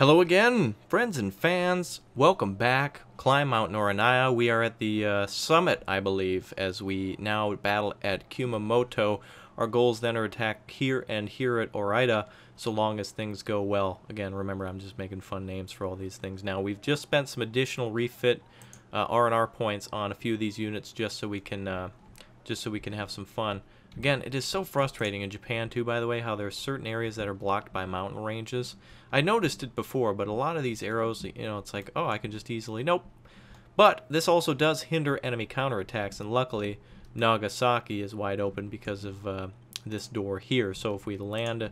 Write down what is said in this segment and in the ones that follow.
Hello again, friends and fans. Welcome back. Climb Mount Narodnaya. We are at the summit, I believe, as we now battle at Kumamoto. Our goals then are attack here and here at Orida, so long as things go well. Again, remember, I'm just making fun names for all these things now. We've just spent some additional refit R&R points on a few of these units just so we can have some fun. Again, it is so frustrating in Japan too, by the way, how there's certain areas that are blocked by mountain ranges. I noticed it before, but a lot of these arrows, you know, it's like, oh, I can just easily, nope. But this also does hinder enemy counterattacks, and luckily Nagasaki is wide open because of this door here. So if we land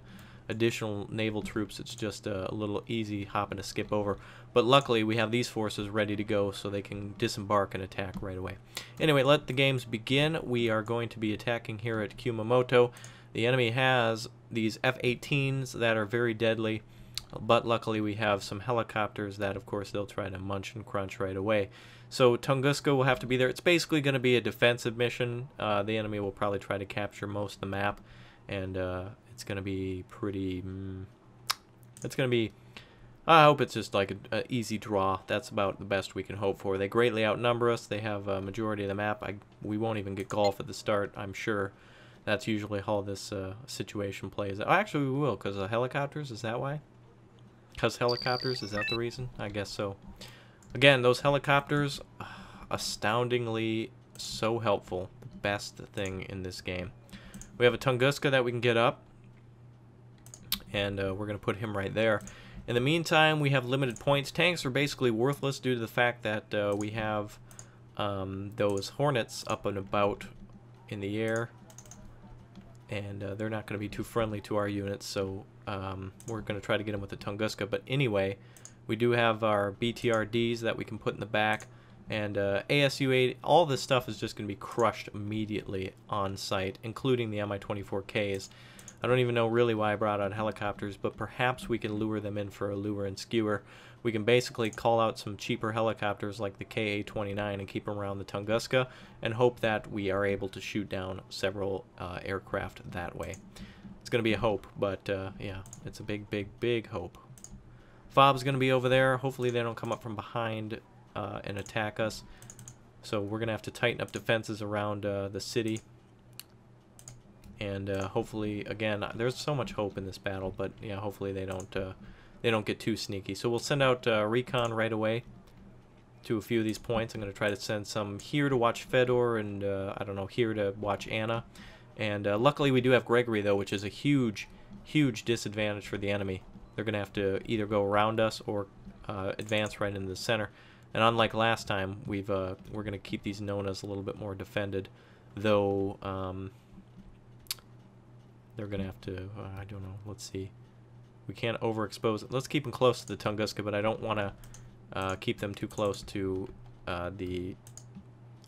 additional naval troops, it's just a little easy hopping to skip over. But luckily we have these forces ready to go so they can disembark and attack right away. Anyway, let the games begin. We are going to be attacking here at Kumamoto. The enemy has these F-18s that are very deadly, but luckily we have some helicopters that, of course, they'll try to munch and crunch right away. So Tunguska will have to be there. It's basically going to be a defensive mission. The enemy will probably try to capture most of the map, and it's going to be pretty... it's going to be... I hope it's just like an easy draw. That's about the best we can hope for. They greatly outnumber us. They have a majority of the map. We won't even get golf at the start, I'm sure. That's usually how this situation plays. Oh, actually, we will, because helicopters, is that why? Because helicopters, is that the reason? I guess so. Again, those helicopters, astoundingly so helpful. The best thing in this game. We have a Tunguska that we can get up, and we're going to put him right there. In the meantime, we have limited points. Tanks are basically worthless due to the fact that we have those Hornets up and about in the air, and they're not going to be too friendly to our units, so we're going to try to get them with the Tunguska. But anyway, we do have our BTRDs that we can put in the back, and ASU-8. All this stuff is just going to be crushed immediately on site, including the Mi-24Ks. I don't even know really why I brought out helicopters, but perhaps we can lure them in for a lure and skewer. We can basically call out some cheaper helicopters like the Ka-29 and keep them around the Tunguska and hope that we are able to shoot down several aircraft that way. It's going to be a hope, but yeah, it's a big, big, big hope. FOB's going to be over there. Hopefully they don't come up from behind and attack us. So we're going to have to tighten up defenses around the city. And hopefully, again, there's so much hope in this battle, but yeah, hopefully they don't get too sneaky. So we'll send out recon right away to a few of these points. I'm going to try to send some here to watch Fedor, and I don't know, here to watch Anna. And luckily we do have Gregory, though, which is a huge, huge disadvantage for the enemy. They're going to have to either go around us or advance right into the center. And unlike last time, we're going to keep these Nonas a little bit more defended, though. They're going to have to, I don't know, let's see. We can't overexpose it. Let's keep them close to the Tunguska, but I don't want to keep them too close to the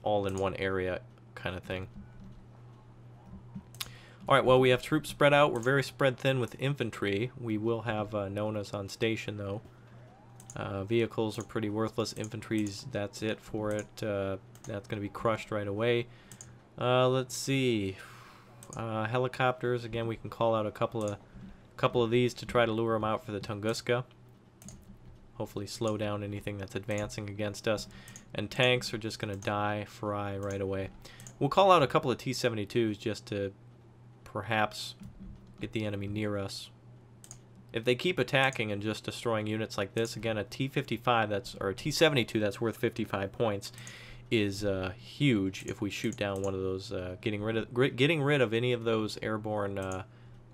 all-in-one area kind of thing. Alright, well, we have troops spread out. We're very spread thin with infantry. We will have Nonas on station, though. Vehicles are pretty worthless. Infantry's, that's it for it. That's going to be crushed right away. Let's see. Helicopters, again, we can call out a couple of these to try to lure them out for the Tunguska. Hopefully slow down anything that's advancing against us. And tanks are just going to fry right away. We'll call out a couple of T-72s just to perhaps get the enemy near us. If they keep attacking and just destroying units like this, again, a T-55 or a T-72 that's worth 55 points is huge if we shoot down one of those. Getting rid of any of those airborne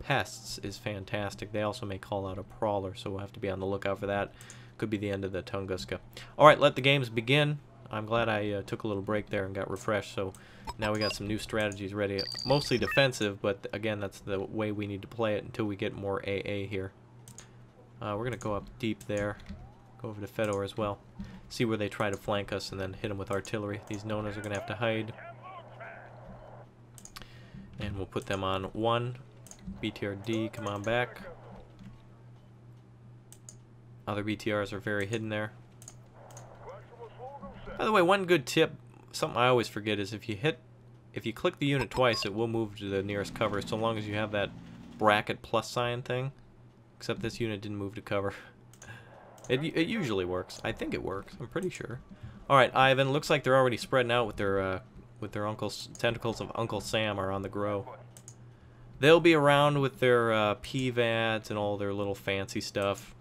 pests is fantastic. They also may call out a prowler, so we'll have to be on the lookout for that. Could be the end of the Tunguska. Alright, let the games begin. I'm glad I took a little break there and got refreshed, so now we got some new strategies ready. Mostly defensive, but again, that's the way we need to play it until we get more AA here. We're going to go up deep there. Go over to Fedor as well. See where they try to flank us and then hit them with artillery. These Nonas are going to have to hide. And we'll put them on 1. BTRD, come on back. Other BTRs are very hidden there. By the way, one good tip, something I always forget, is if you click the unit twice, it will move to the nearest cover, so long as you have that bracket plus sign thing. Except this unit didn't move to cover. It usually works. I think it works. I'm pretty sure. All right, Ivan. Looks like they're already spreading out with their uncle's tentacles of Uncle Sam are on the grow. They'll be around with their PVADs and all their little fancy stuff.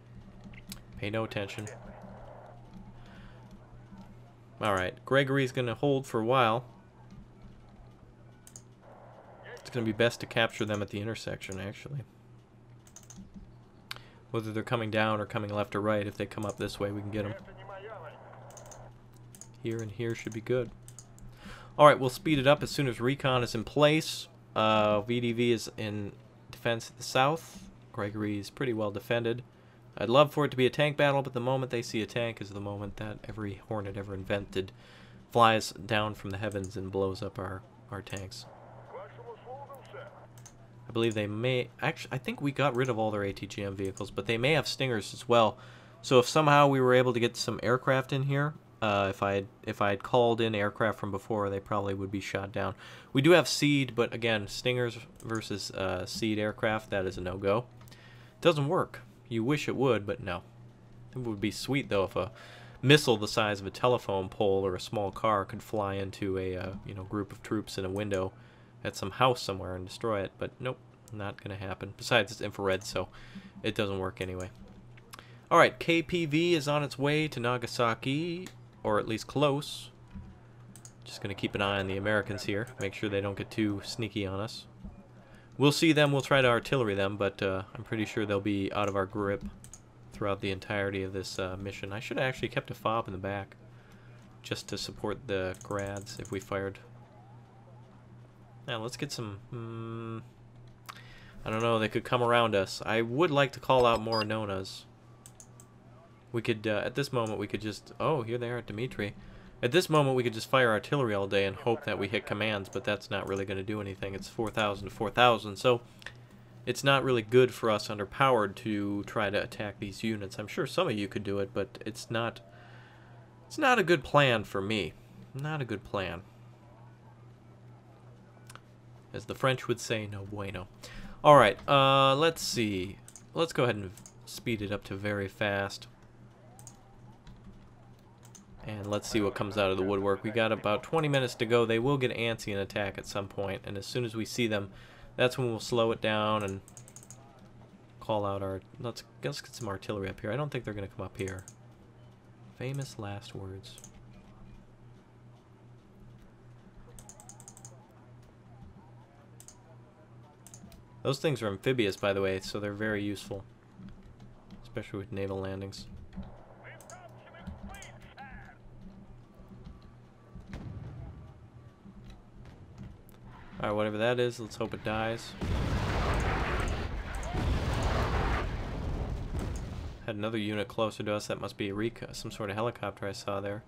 Pay no attention. All right, Gregory's gonna hold for a while. It's gonna be best to capture them at the intersection, actually. Whether they're coming down or coming left or right, if they come up this way, we can get them. Here and here should be good. Alright, we'll speed it up as soon as recon is in place. VDV is in defense at the south. Gregory is pretty well defended. I'd love for it to be a tank battle, but the moment they see a tank is the moment that every Hornet ever invented flies down from the heavens and blows up our tanks. I believe they may... Actually, I think we got rid of all their ATGM vehicles, but they may have Stingers as well. So if somehow we were able to get some aircraft in here, if I had called in aircraft from before, they probably would be shot down. We do have Seed, but again, Stingers versus Seed aircraft, that is a no-go. Doesn't work. You wish it would, but no. It would be sweet, though, if a missile the size of a telephone pole or a small car could fly into a group of troops in a window at some house somewhere and destroy it, but nope, not gonna happen. Besides, it's infrared, so it doesn't work anyway. Alright, KPV is on its way to Nagasaki, or at least close. Just gonna keep an eye on the Americans here, make sure they don't get too sneaky on us. We'll see them, we'll try to artillery them, but I'm pretty sure they'll be out of our grip throughout the entirety of this mission. I should have actually kept a fob in the back, just to support the grads if we fired. Now let's get some, I don't know, they could come around us. I would like to call out more Nonas. We could, at this moment, we could just, oh, here they are at Dimitri. At this moment, we could just fire artillery all day and hope that we hit commands, but that's not really going to do anything. It's 4,000 to 4,000, so it's not really good for us underpowered to try to attack these units. I'm sure some of you could do it, but it's not a good plan for me. Not a good plan. As the French would say, no bueno. Alright, let's see. Let's go ahead and speed it up to very fast. And let's see what comes out of the woodwork. We got about 20 minutes to go. They will get antsy and attack at some point, and as soon as we see them, that's when we'll slow it down and call out our... Let's get some artillery up here. I don't think they're going to come up here. Famous last words. Those things are amphibious, by the way, so they're very useful, especially with naval landings. Alright, whatever that is, let's hope it dies. Had another unit closer to us. That must be a some sort of helicopter I saw there.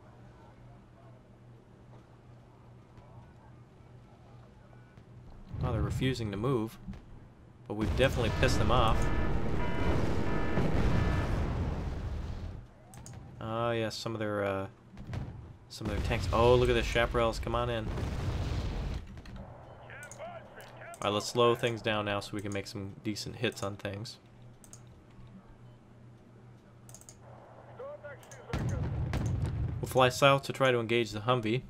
Oh, they're refusing to move. But we've definitely pissed them off. Oh yes, some of their tanks. Oh, look at the chaparrals. Come on in. Alright, let's slow things down now so we can make some decent hits on things. We'll fly south to try to engage the Humvee.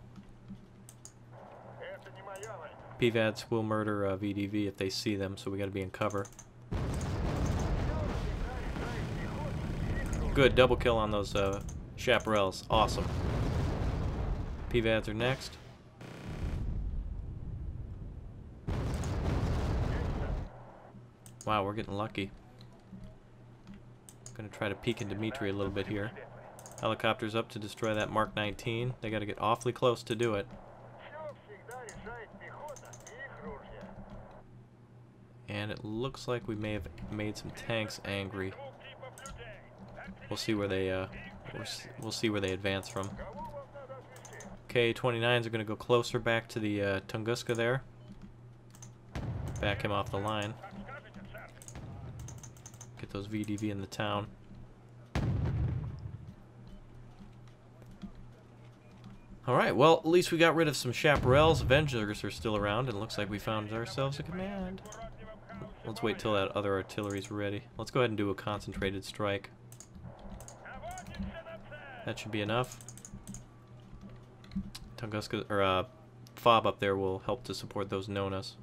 PVADs will murder VDV if they see them, so we gotta be in cover. Good, double kill on those chaparrals. Awesome. PVADs are next. Wow, we're getting lucky. Gonna try to peek in Dimitri a little bit here. Helicopters up to destroy that Mark 19. They gotta get awfully close to do it. And it looks like we may have made some tanks angry. We'll see where they we'll see where they advance from. Okay, 29s are gonna go closer back to the Tunguska there. Back him off the line. Get those VDV in the town. Alright, well, at least we got rid of some chaparrals. Avengers are still around, and it looks like we found ourselves a command. Let's wait till that other artillery's ready. Let's go ahead and do a concentrated strike. That should be enough. Tunguska, or fob up there will help to support those Nonas.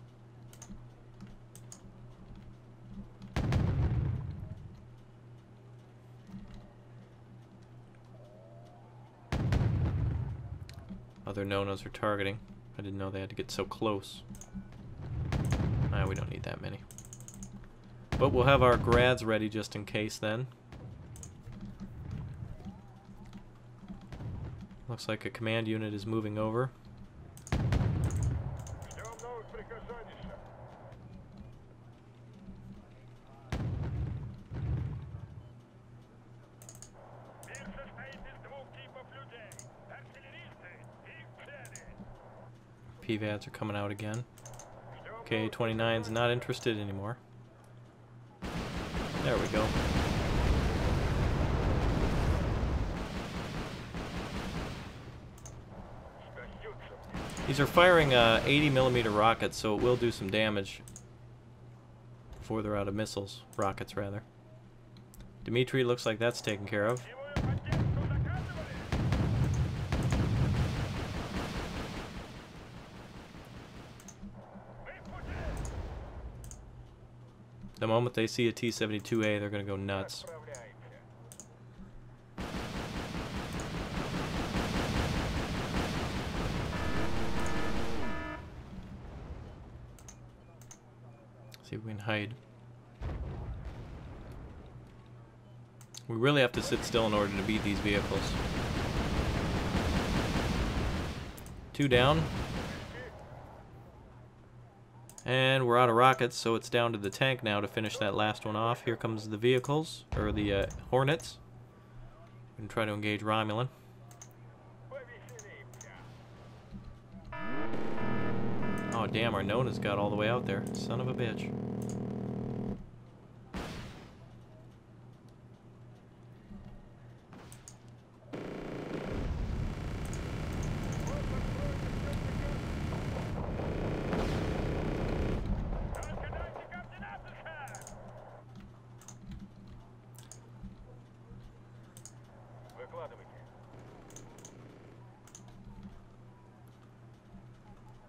Other Nonas are targeting. I didn't know they had to get so close. We don't need that many. But we'll have our grads ready just in case then. Looks like a command unit is moving over. PVADs are coming out again. Okay, 29's not interested anymore. There we go. These are firing 80mm rockets, so it will do some damage before they're out of missiles. Rockets, rather. Dimitri looks like that's taken care of. The moment they see a T-72A, they're going to go nuts. See if we can hide. We really have to sit still in order to beat these vehicles. 2 down. And we're out of rockets, so it's down to the tank now to finish that last one off. Here comes the vehicles, or the Hornets. We can try to engage Romulan. Oh damn, our Nona's got all the way out there. Son of a bitch.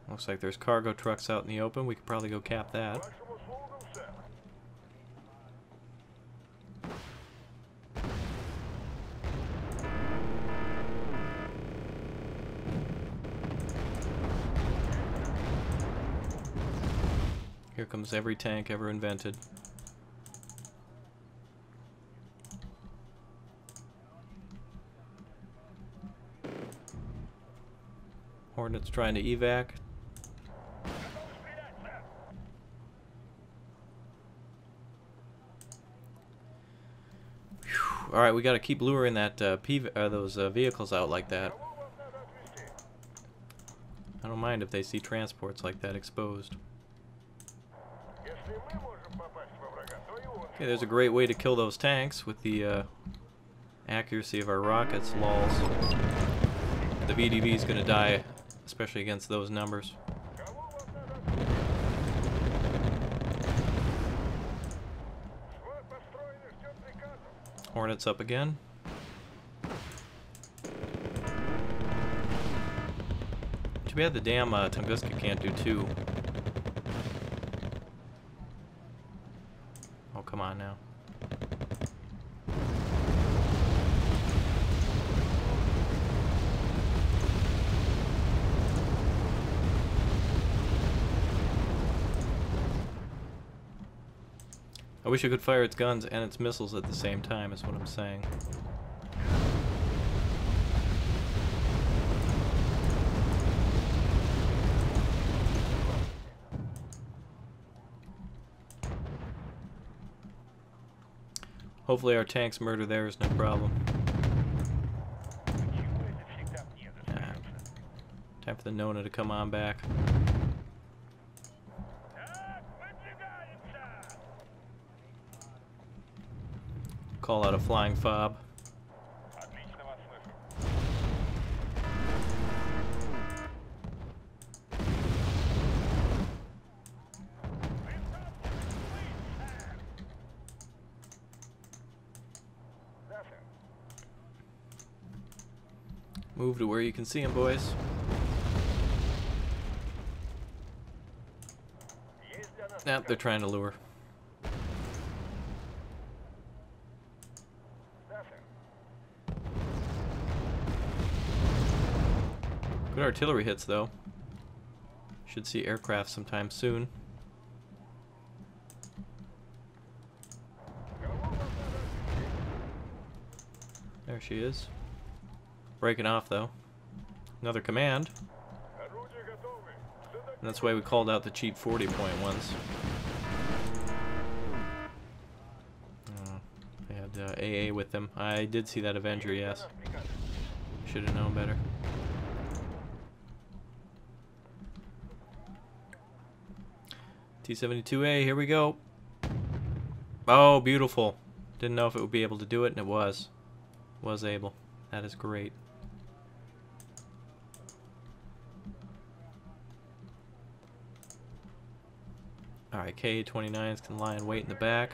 Looks like there's cargo trucks out in the open. We could probably go cap that. Here comes every tank ever invented. Hornets trying to evac. Alright, we gotta keep luring that those vehicles out like that. I don't mind if they see transports like that exposed. Okay, there's a great way to kill those tanks with the accuracy of our rockets, lols. The VDV is gonna die, especially against those numbers. Hornets up again. Too bad the damn Tunguska can't do 2. Oh, come on now. I wish I could fire its guns and its missiles at the same time, is what I'm saying. Hopefully our tanks murder theirs, no problem. Yeah. Time for the Nona to come on back. Call out a flying fob. Move to where you can see them, boys. Yep, they're trying to lure. Good artillery hits, though. Should see aircraft sometime soon. There she is. Breaking off, though. Another command. And that's why we called out the cheap 40-point ones. They had AA with them. I did see that Avenger, yes. Should have known better. T-72A, here we go. Oh, beautiful. Didn't know if it would be able to do it, and it was. Was able. That is great. Alright, K-29s can lie and wait in the back.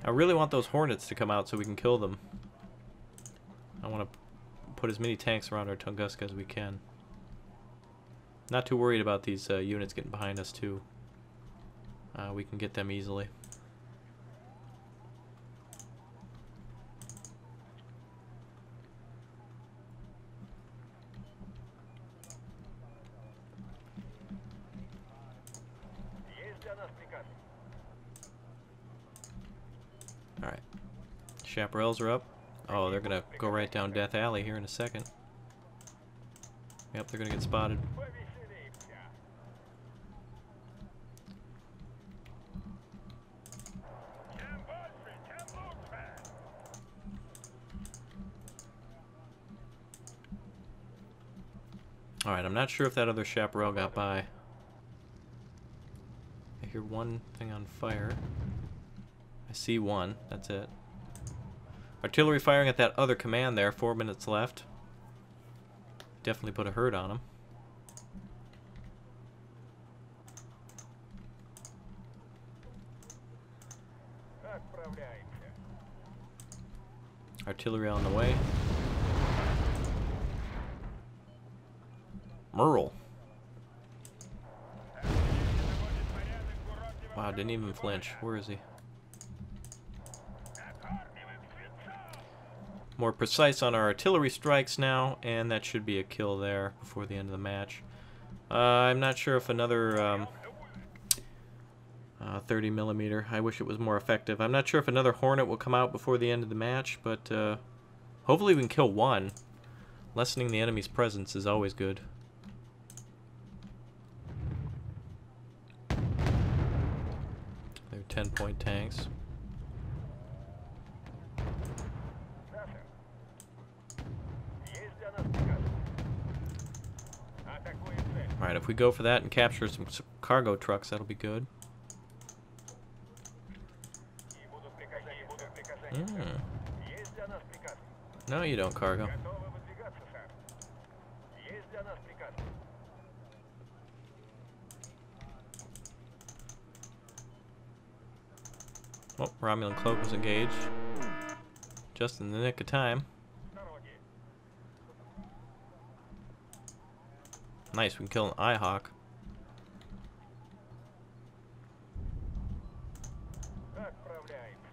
I really want those Hornets to come out so we can kill them. I want to put as many tanks around our Tunguska as we can. Not too worried about these units getting behind us, too. We can get them easily. Alright. Chaparrals are up. Oh, they're gonna go right down Death Alley here in a second. Yep, they're gonna get spotted. Alright, I'm not sure if that other chaparral got by. I hear one thing on fire. I see one, that's it. Artillery firing at that other command there, 4 minutes left. Definitely put a hurt on him. Artillery on the way. Merle. Wow, didn't even flinch. Where is he? More precise on our artillery strikes now, and that should be a kill there before the end of the match. I'm not sure if another 30mm. I wish it was more effective. I'm not sure if another Hornet will come out before the end of the match, but hopefully we can kill one. Lessening the enemy's presence is always good. They're 10-point tanks. Alright, if we go for that and capture some cargo trucks, that'll be good. No, you don't, cargo. Oh, Romulan cloak was engaged. Just in the nick of time. Nice, we can kill an Eyehawk.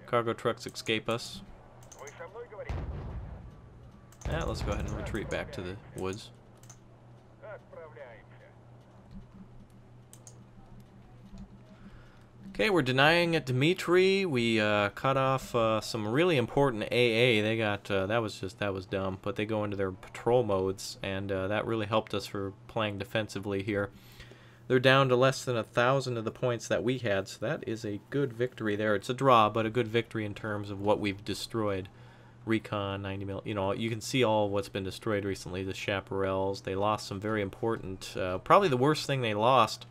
Cargo trucks escape us. Yeah, let's go ahead and retreat back to the woods. Okay, we're denying it, Dmitri. We cut off some really important AA. They got that was dumb, but they go into their patrol modes, and that really helped us for playing defensively here. They're down to less than 1,000 of the points that we had, so that is a good victory there. It's a draw, but a good victory in terms of what we've destroyed. Recon, 90mm, you know, you can see all what's been destroyed recently. The chaparrals, they lost some very important. Probably the worst thing they lost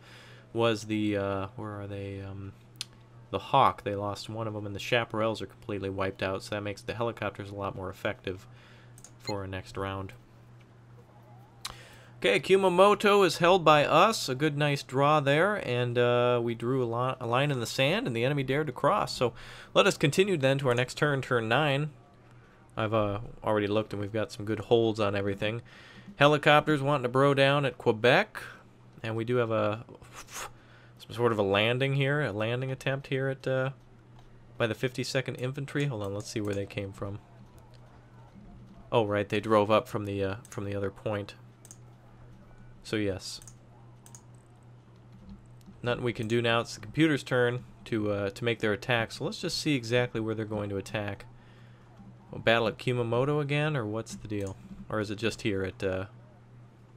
was the where are they? The Hawk. They lost one of them, and the chaparrals are completely wiped out. So that makes the helicopters a lot more effective for our next round. Okay, Kumamoto is held by us. A good, nice draw there, and we drew a line in the sand, and the enemy dared to cross. So let us continue then to our next turn, turn 9. I've already looked, and we've got some good holds on everything. Helicopters wanting to bro down at Quebec, and we do have some sort of a landing here, a landing attempt here at by the 52nd Infantry. Hold on, let's see where they came from. Oh, right, they drove up from the other point. So yes, nothing we can do now. It's the computer's turn to make their attack. So let's just see exactly where they're going to attack. We'll battle at Kumamoto again, or what's the deal? Or is it just here at?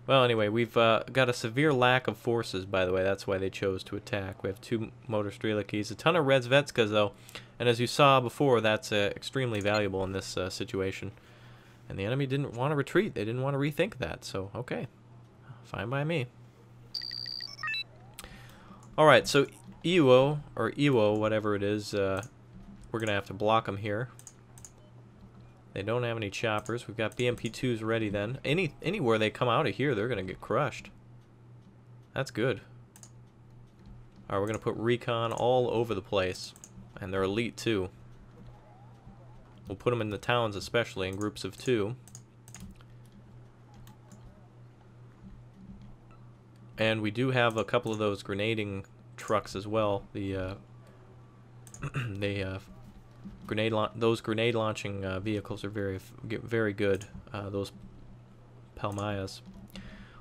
Well, anyway, we've got a severe lack of forces. By the way, that's why they chose to attack. We have 2 motor Strelakis, a ton of Red Svetskas though, and as you saw before, that's extremely valuable in this situation. And the enemy didn't want to retreat. They didn't want to rethink that. So okay. Fine by me. Alright, so Iwo, or Iwo, whatever it is, we're going to have to block them here. They don't have any choppers. We've got BMP-2s ready then. Anywhere they come out of here, they're going to get crushed. That's good. Alright, we're going to put recon all over the place. And they're elite too. We'll put them in the towns especially, in groups of 2. And we do have a couple of those grenading trucks as well. The those grenade launching vehicles are very good. Those Palmayas.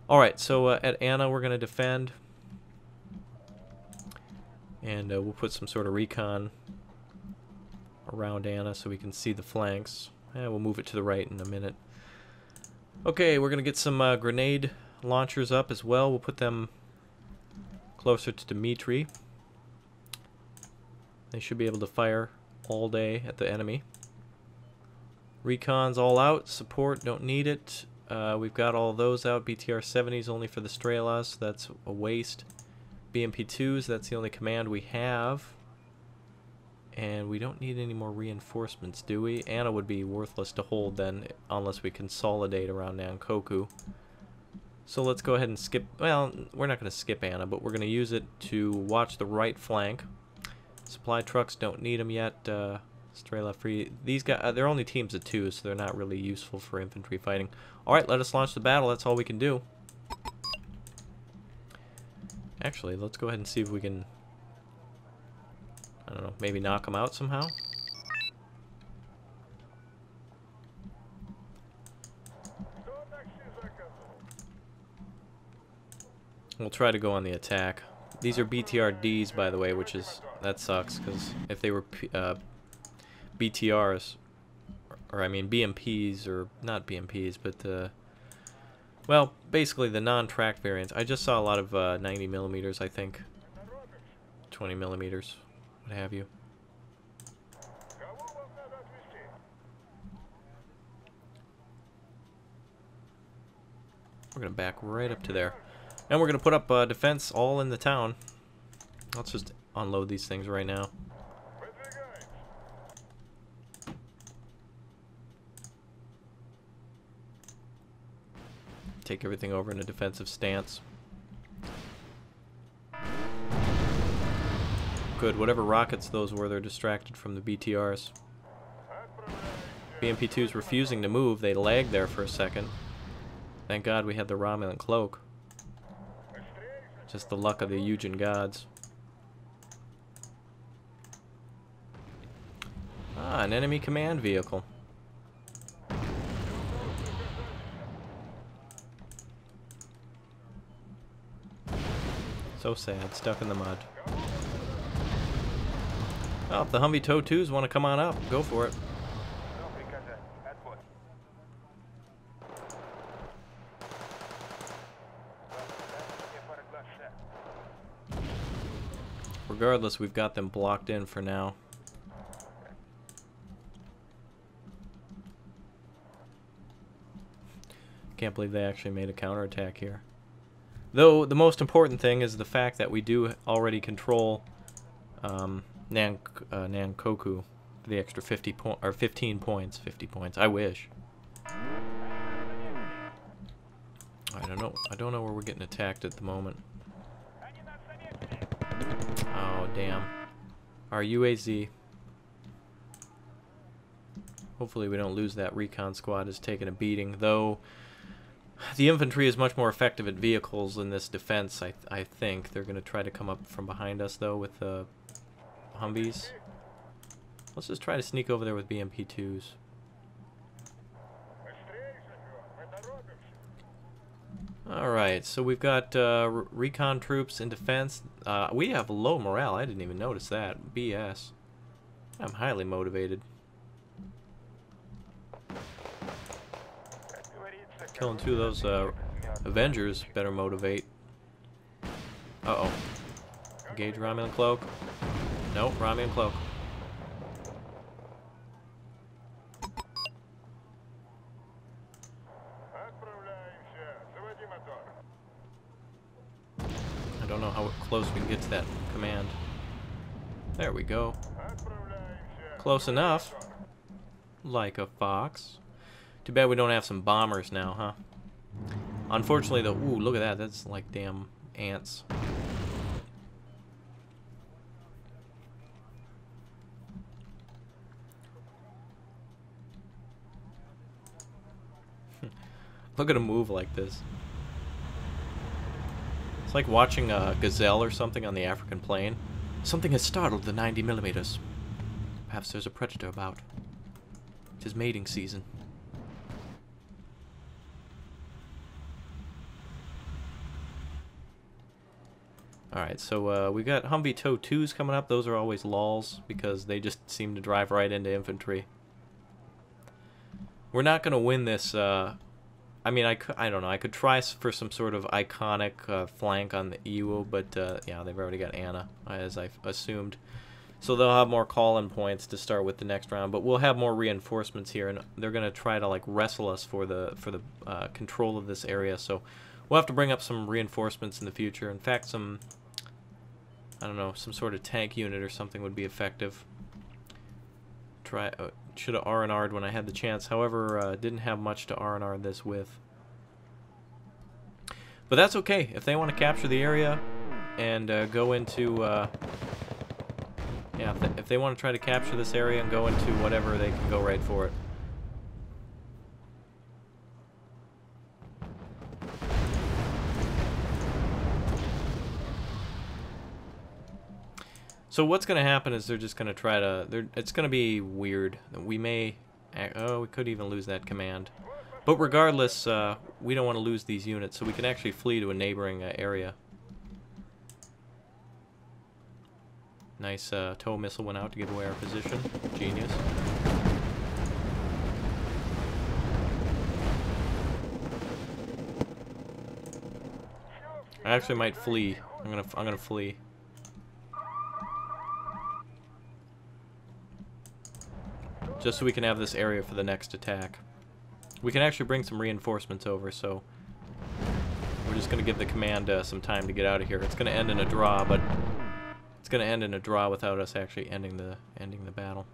All right, so at Anna we're going to defend, and we'll put some sort of recon around Anna so we can see the flanks. And we'll move it to the right in a minute. Okay, we're going to get some grenade launchers up as well. We'll put them closer to Dmitry. They should be able to fire all day at the enemy. Recon's all out. Support, don't need it. We've got all those out. BTR-70s only for the Strelas. That's a waste. BMP-2s, that's the only command we have. And we don't need any more reinforcements, do we? Anna would be worthless to hold then, unless we consolidate around Nankoku. So let's go ahead and skip. Well, we're not going to skip Anna, but we're going to use it to watch the right flank. Supply trucks, don't need them yet. Strela free. These guys, they're only teams of 2, so they're not really useful for infantry fighting. Alright, let us launch the battle. That's all we can do. Actually, let's go ahead and see if we can, I don't know, maybe knock them out somehow. We'll try to go on the attack. These are BTRDs, by the way, that sucks, because if they were BTRs, or I mean BMPs, or not BMPs, but well, basically the non-tracked variants. I just saw a lot of 90 millimeters, I think, 20 millimeters, what have you. We're gonna back right up to there. And we're going to put up defense all in the town. Let's just unload these things right now. Take everything over in a defensive stance. Good, whatever rockets those were, they're distracted from the BTRs. BMP-2's refusing to move. They lagged there for a second. Thank God we had the Romulan cloak. Just the luck of the Eugen gods. Ah, an enemy command vehicle. So sad, stuck in the mud. Well, if the Humvee TOW 2s want to come on up, go for it. Regardless, we've got them blocked in for now. Can't believe they actually made a counterattack here. Though the most important thing is the fact that we do already control Nankoku for the extra 15 points. 50 points. I wish. I don't know where we're getting attacked at the moment. Oh, damn. Our UAZ. Hopefully we don't lose that recon squad is taking a beating, though the infantry is much more effective at vehicles in this defense, I think. They're going to try to come up from behind us, though, with Humvees. Let's just try to sneak over there with BMP-2s. Alright, so we've got recon troops in defense. We have low morale. I didn't even notice that. BS. I'm highly motivated. Killing 2 of those Avengers better motivate. Uh-oh. Engage Romulan Cloak. Nope, Romulan Cloak. I don't know how close we can get to that command. There we go. Close enough. Like a fox. Too bad we don't have some bombers now, huh? Unfortunately, though, ooh, look at that. That's like damn ants. Look at him move like this. It's like watching a gazelle or something on the African plain. Something has startled the 90mm. Perhaps there's a predator about. It is mating season. Alright, so we got Humvee TOW 2s coming up. Those are always lulls because they just seem to drive right into infantry. We're not going to win this. I mean, I don't know. I could try for some sort of iconic flank on the Iwo, but yeah, they've already got Anna, as I assumed. So they'll have more call-in points to start with the next round, but we'll have more reinforcements here, and they're going to try to like wrestle us for the control of this area. So we'll have to bring up some reinforcements in the future. In fact, some, I don't know, some sort of tank unit or something would be effective. Should have R&R'd when I had the chance. However, didn't have much to R&R this with. But that's okay. If they want to capture the area and go into... yeah, if they want to try to capture this area and go into whatever, they can go right for it. So what's going to happen is they're just going to try to... It's going to be weird. We may... Oh, we could even lose that command. But regardless, we don't want to lose these units, so we can actually flee to a neighboring area. Nice tow missile went out to give away our position. Genius. I actually might flee. I'm gonna flee. Just so we can have this area for the next attack. We can actually bring some reinforcements over, so we're just going to give the command some time to get out of here. It's going to end in a draw, but it's going to end in a draw without us actually ending the battle.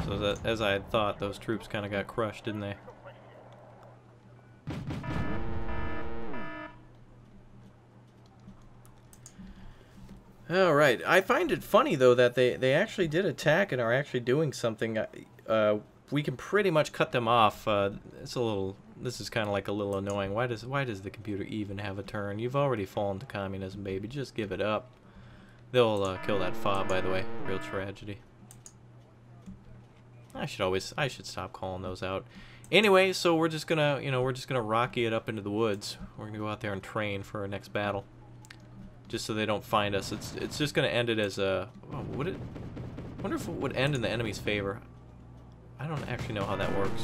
So that, as I had thought, those troops kind of got crushed, didn't they? Alright, I find it funny though that they actually did attack and are actually doing something. We can pretty much cut them off. It's a little, this is kind of like a little annoying. Why does the computer even have a turn? You've already fallen to communism, baby. Just give it up. They'll kill that FA, by the way. Real tragedy. I should stop calling those out. Anyway, so we're just gonna, we're just gonna rocky it up into the woods. We're gonna go out there and train for our next battle. Just so they don't find us. It's just going to end it as a... Oh, would it... I wonder if it would end in the enemy's favor. I don't actually know how that works.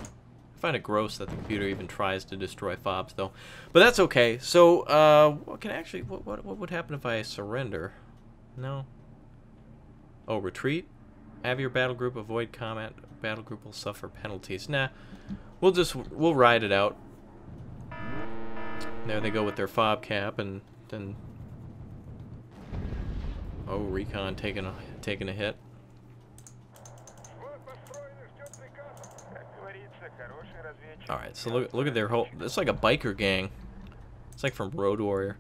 I find it gross that the computer even tries to destroy FOBs, though. But that's okay. So, what can actually... What would happen if I surrender? No. Oh, retreat? Have your battle group avoid combat. Battle group will suffer penalties. Nah. We'll ride it out. There they go with their fob cap, and then... Oh, recon taking a hit. Alright, so look at their whole... It's like a biker gang. It's like from Road Warrior.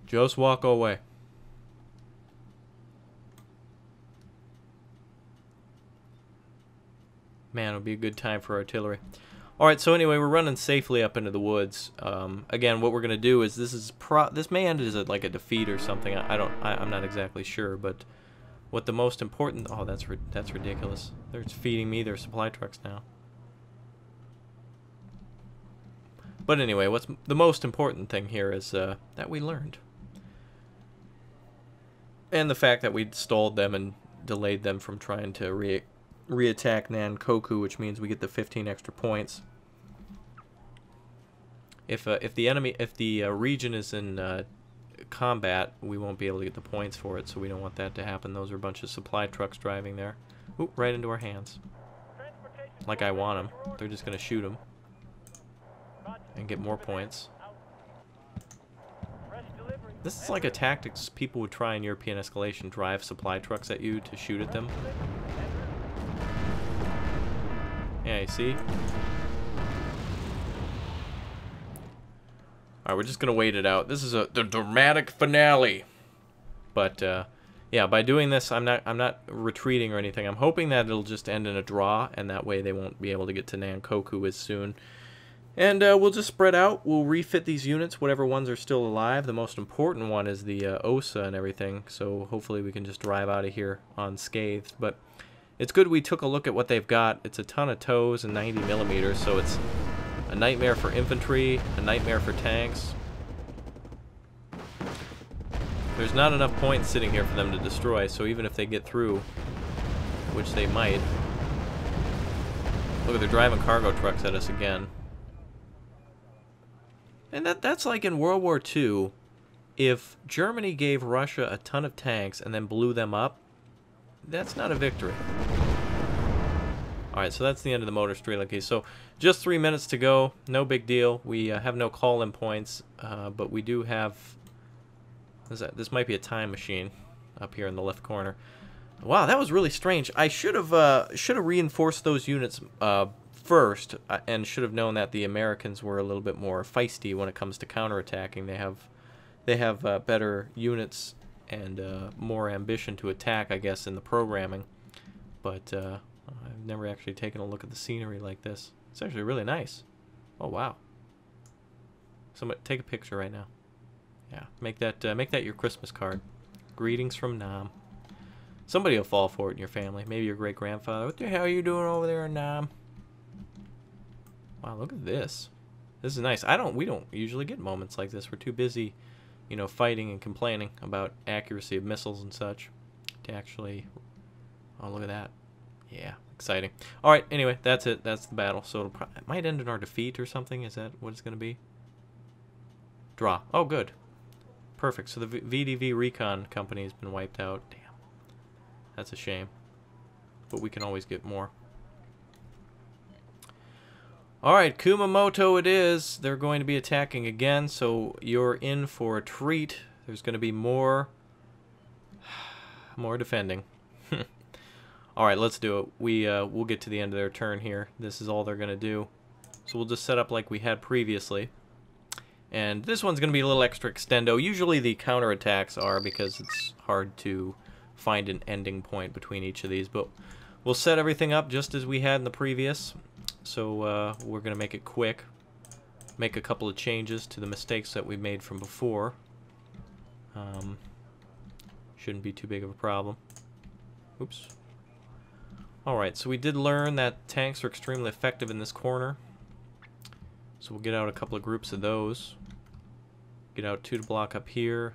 Just walk away. Man, it would be a good time for artillery. Alright, so anyway, we're running safely up into the woods. Again, what we're going to do is this may end as like a defeat or something. I'm not exactly sure, but what the most important... Oh, that's ridiculous. They're feeding me their supply trucks now. But anyway, what's the most important thing here is that we learned. And the fact that we stalled them and delayed them from trying to re-attack Nankoku, which means we get the 15 extra points. If the region is in combat, we won't be able to get the points for it, so we don't want that to happen. Those are a bunch of supply trucks driving there. Ooh, right into our hands. Like I want them. They're just going to shoot them and get more points. This is like a tactics people would try in European escalation, drive supply trucks at you to shoot at them. Yeah, you see? Alright, we're just gonna wait it out. This is the dramatic finale. But yeah, by doing this, I'm not retreating or anything. I'm hoping that it'll just end in a draw, and that way they won't be able to get to Nankoku as soon. And we'll just spread out. We'll refit these units, whatever ones are still alive. The most important one is the OSA and everything, so hopefully we can just drive out of here unscathed. But it's good we took a look at what they've got. It's a ton of tows and 90 millimeters, so it's a nightmare for infantry, a nightmare for tanks. There's not enough points sitting here for them to destroy, so even if they get through, which they might... Look, they're driving cargo trucks at us again. And that's like in World War II, if Germany gave Russia a ton of tanks and then blew them up, that's not a victory. Alright, so that's the end of the motor Strelicky. So just 3 minutes to go, no big deal. We have no call-in points, but we do have... This might be a time machine up here in the left corner. Wow, that was really strange. I should have reinforced those units first, and should have known that the Americans were a little bit more feisty when it comes to counterattacking. They have better units and more ambition to attack, I guess, in the programming. But I've never actually taken a look at the scenery like this. It's actually really nice. Oh wow! Somebody take a picture right now. Yeah, make that your Christmas card. Greetings from Nam. Somebody will fall for it in your family. Maybe your great grandfather. What the hell are you doing over there in Nam? Wow, look at this. This is nice. We don't usually get moments like this. We're too busy, you know, fighting and complaining about accuracy of missiles and such to actually... Oh, look at that. Yeah, exciting. Alright, anyway, that's it. That's the battle. So it might end in our defeat or something. Is that what it's going to be? Draw. Oh, good. Perfect. So the VDV Recon company has been wiped out. Damn. That's a shame. But we can always get more. Alright, Kumamoto it is. They're going to be attacking again, so you're in for a treat. There's going to be more defending. Alright, let's do it. We'll get to the end of their turn here. This is all they're going to do. So we'll just set up like we had previously. And this one's going to be a little extra extendo. Usually the counterattacks are, because it's hard to find an ending point between each of these. But we'll set everything up just as we had in the previous. So we're going to make it quick, make a couple of changes to the mistakes that we made from before. Shouldn't be too big of a problem. Oops. Alright, so we did learn that tanks are extremely effective in this corner. So we'll get out a couple of groups of those. Get out 2 to block up here,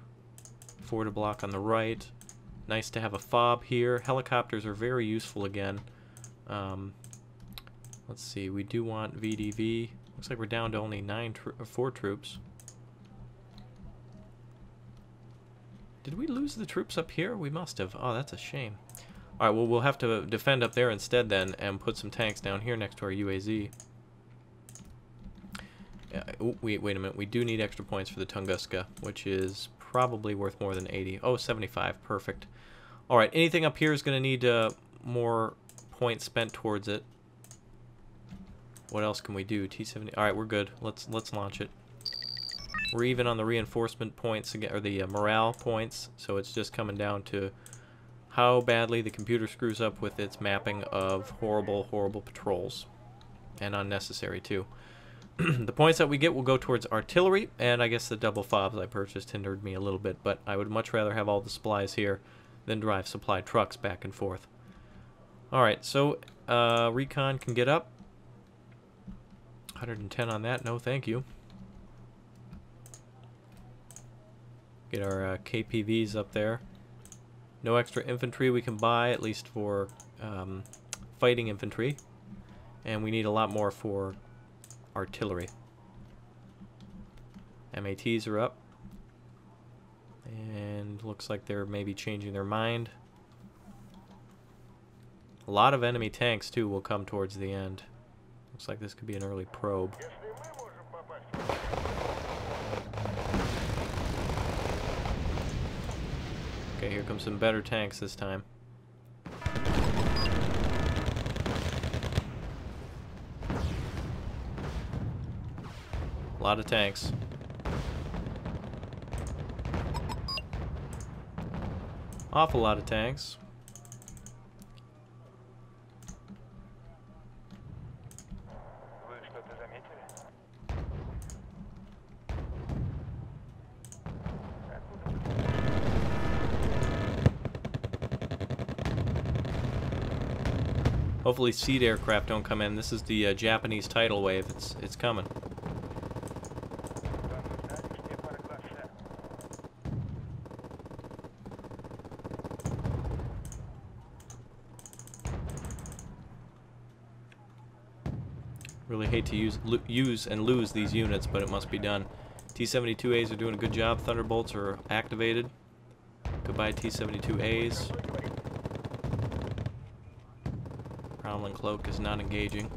4 to block on the right. Nice to have a fob here. Helicopters are very useful again. Let's see, we do want VDV. Looks like we're down to only 4 troops. Did we lose the troops up here? We must have. Oh, that's a shame. Alright, well, we'll have to defend up there instead then and put some tanks down here next to our UAZ. Oh, wait a minute. We do need extra points for the Tunguska, which is probably worth more than 80. Oh, 75. Perfect. All right. Anything up here is going to need more points spent towards it. What else can we do? T70. All right, we're good. Let's launch it. We're even on the reinforcement points again, or the morale points. So it's just coming down to how badly the computer screws up with its mapping of horrible, horrible patrols, and unnecessary too. The points that we get will go towards artillery, and I guess the double fobs I purchased hindered me a little bit, but I would much rather have all the supplies here than drive supply trucks back and forth. Alright, so recon can get up. 110 on that, no thank you. Get our KPVs up there. No extra infantry we can buy, at least for fighting infantry. And we need a lot more for artillery. MATs are up. And looks like they're maybe changing their mind. A lot of enemy tanks, too, will come towards the end. Looks like this could be an early probe. Okay, here comes some better tanks this time. A lot of tanks. Awful lot of tanks. Hopefully seed aircraft don't come in. This is the Japanese tidal wave. It's coming. Really hate to use and lose these units, but it must be done. T-72As are doing a good job. Thunderbolts are activated. Goodbye T-72As. Prowling Cloak is not engaging.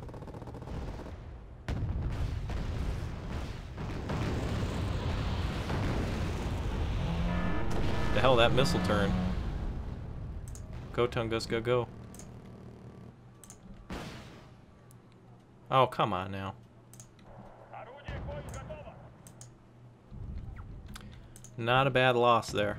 The hell, that missile turn. Go Tunguska, go. Oh, come on now. Not a bad loss there.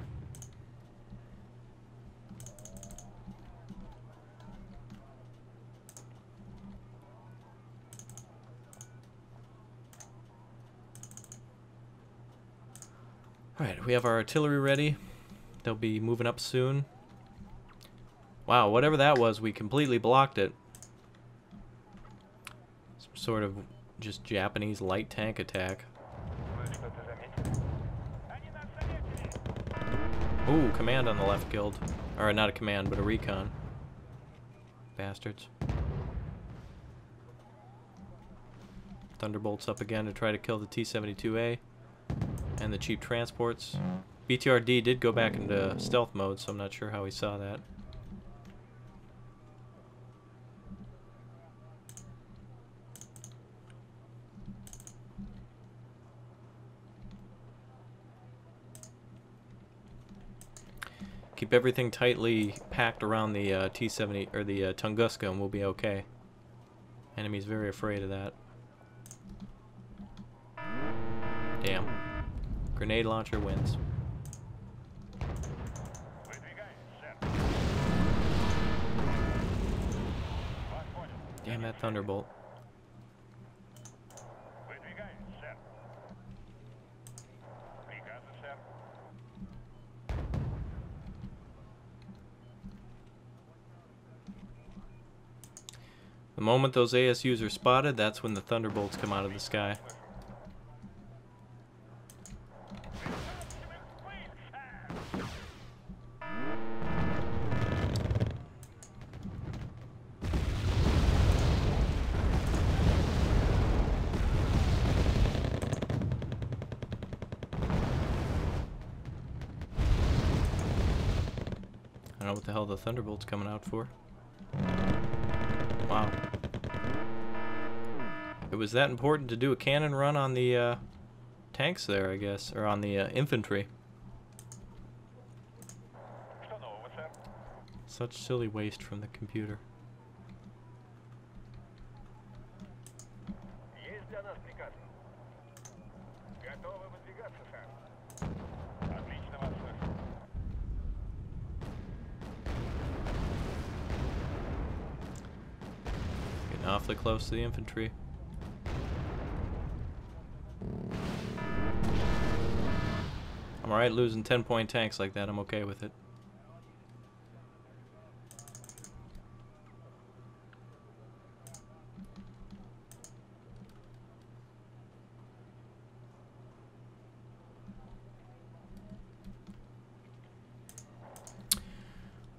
Alright, we have our artillery ready. They'll be moving up soon. Wow, whatever that was, we completely blocked it. Some sort of just Japanese light tank attack. Ooh, command on the left killed. Or not a command, but a recon. Bastards. Thunderbolts up again to try to kill the T-72A. And the cheap transports. BTRD did go back into stealth mode, so I'm not sure how he saw that. Keep everything tightly packed around the T-70 or the Tunguska, and we'll be okay. Enemy's very afraid of that. Damn. Grenade launcher wins. Damn that Thunderbolt. The moment those ASUs are spotted, that's when the Thunderbolts come out of the sky. I don't know what the hell the Thunderbolt's coming out for. Wow. it was that important to do a cannon run on the tanks there, I guess, or on the infantry. Such silly waste from the computer. Getting awfully close to the infantry. I'm alright losing 10-point tanks like that. I'm okay with it.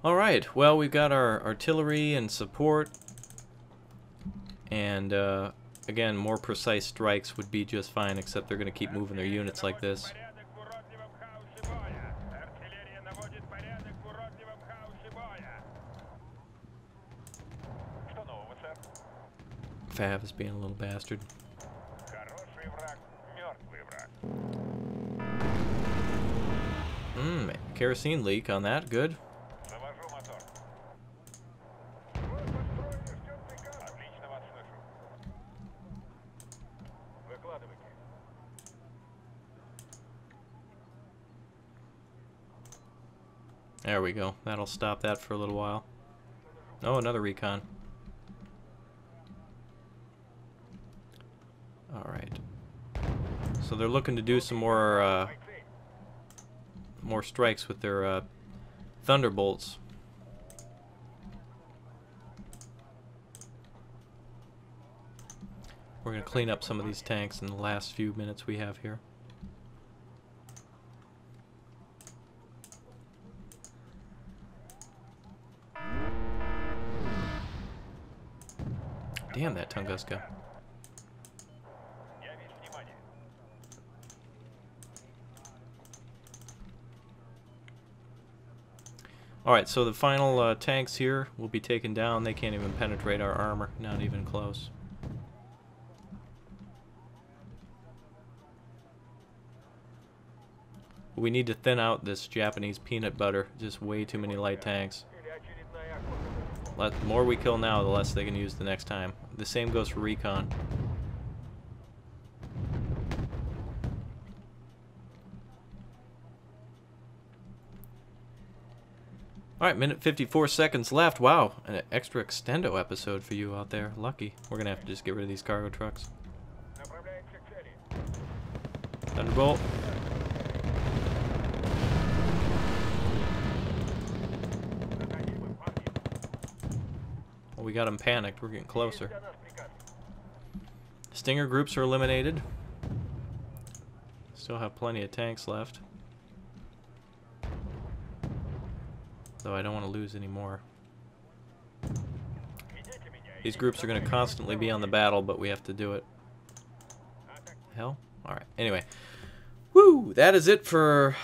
Alright, well, we've got our artillery and support, and again, more precise strikes would be just fine, except they're going to keep moving their units like this. Fav is being a little bastard. Kerosene leak on that, good. There we go. That'll stop that for a little while. Oh, another recon. Alright. So they're looking to do some more strikes with their thunderbolts. We're going to clean up some of these tanks in the last few minutes we have here. Damn that Tunguska. Alright, so the final tanks here will be taken down. They can't even penetrate our armor, not even close. We need to thin out this Japanese peanut butter. Just way too many light tanks. The more we kill now, the less they can use the next time. The same goes for recon. Alright, minute 54 seconds left. Wow, an extra extendo episode for you out there. Lucky. We're going to have to just get rid of these cargo trucks. Thunderbolt. We got them panicked. We're getting closer. Stinger groups are eliminated. Still have plenty of tanks left. Though I don't want to lose any more. These groups are going to constantly be on the battle, but we have to do it. Hell? Alright. Anyway. Woo! That is it for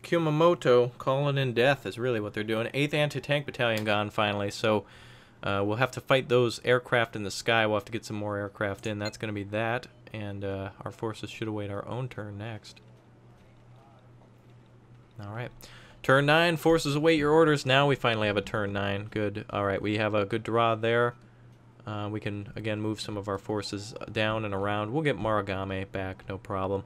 Kumamoto. Calling in death is really what they're doing. 8th Anti-Tank Battalion gone finally, so we'll have to fight those aircraft in the sky. We'll have to get some more aircraft in. That's going to be that. And our forces should await our own turn next. Alright. Turn 9, forces await your orders. Now we finally have a turn 9. Good. Alright, we have a good draw there. We can, again, move some of our forces down and around. We'll get Wargame back, no problem.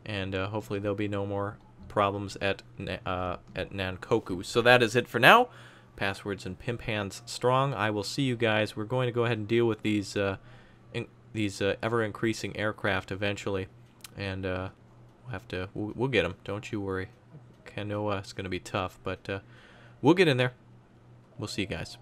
And hopefully there'll be no more problems at Nankoku. So that is it for now. Passwords and pimp hands strong. I will see you guys. We're going to go ahead and deal with these ever-increasing aircraft eventually. And we'll get them. Don't you worry. I know it's going to be tough, but we'll get in there. We'll see you guys.